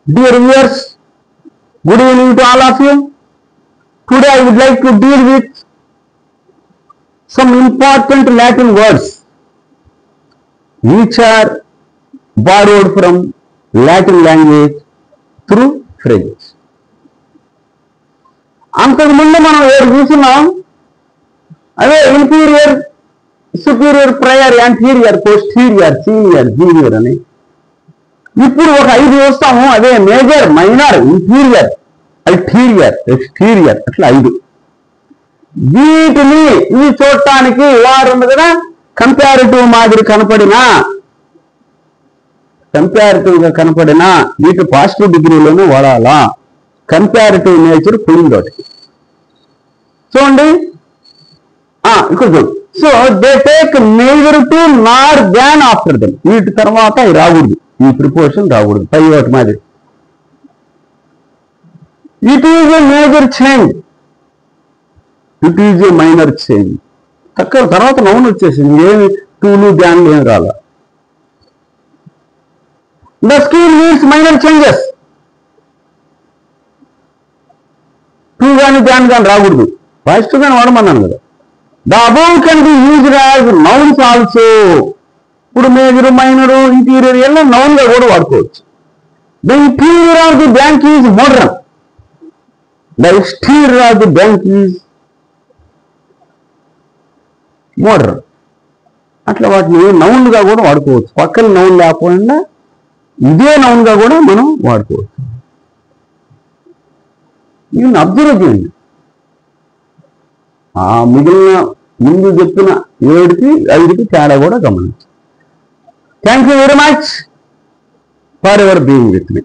Dear viewers, good evening to all of you. Today I would like to deal with some important Latin words which are borrowed from Latin language through French. అంతకుముందు మనం ఏడు చూస్తున్నాం, అదే inferior, superior, prior, anterior, posterior, senior, junior అని. ఇప్పుడు ఒక 5 చూస్తాము, అదే major, minor, inferior, ulterior, exterior, అట్లా 5. వీటిని ఇవి చూడటానికి వారు ఉంది కదా, కంపారిటివ్ మాదిరి కంపారిటివ్గా కనపడినా వీటి పాజిటివ్ డిగ్రీలోనే వాడాలా. కంపారిటివ్ నేచర్ పోయిందోటి చూడండి. ఇక్కడ చూడు. So they take neither to Nar than after them. వీటి తర్వాత అవి రాకూడదు, ఈ ప్రిపోజిషన్ రాకూడదు. పై ఒకటి మాదిరి. It is a major change, it is a minor change. తక్కువ తర్వాత నౌన్ వచ్చేసింది, ఏమి టూలు దాన్లు ఏమి రాలా. The scheme needs minor changes. టూ కానీ దాన్ కానీ రాకూడదు, ఫస్ట్ కానీ వాడమన్నాను కదా. The above can be used as nouns also. ఇప్పుడు మేజర్, మైనర్, ఇంటీరియర్ ఎல்லாம் నౌన్ గా కూడా వాడుకోవచ్చు. The interior of the bank is modern, the exterior of the bank is modern. అట్లా వాటిని నౌన్ గా కూడా వాడుకోవచ్చు. పక్కన నౌన్ లేకపోయినా ఇదే నౌన్ గా కూడా మనం వాడుకోవచ్చు. ఇవన్నీ అబ్జర్వ్ చేయండి. మిగిలిన ముందు చెప్పిన 7కి 5కి తేడా కూడా గమనించండి. Thank you very much for ever being with me.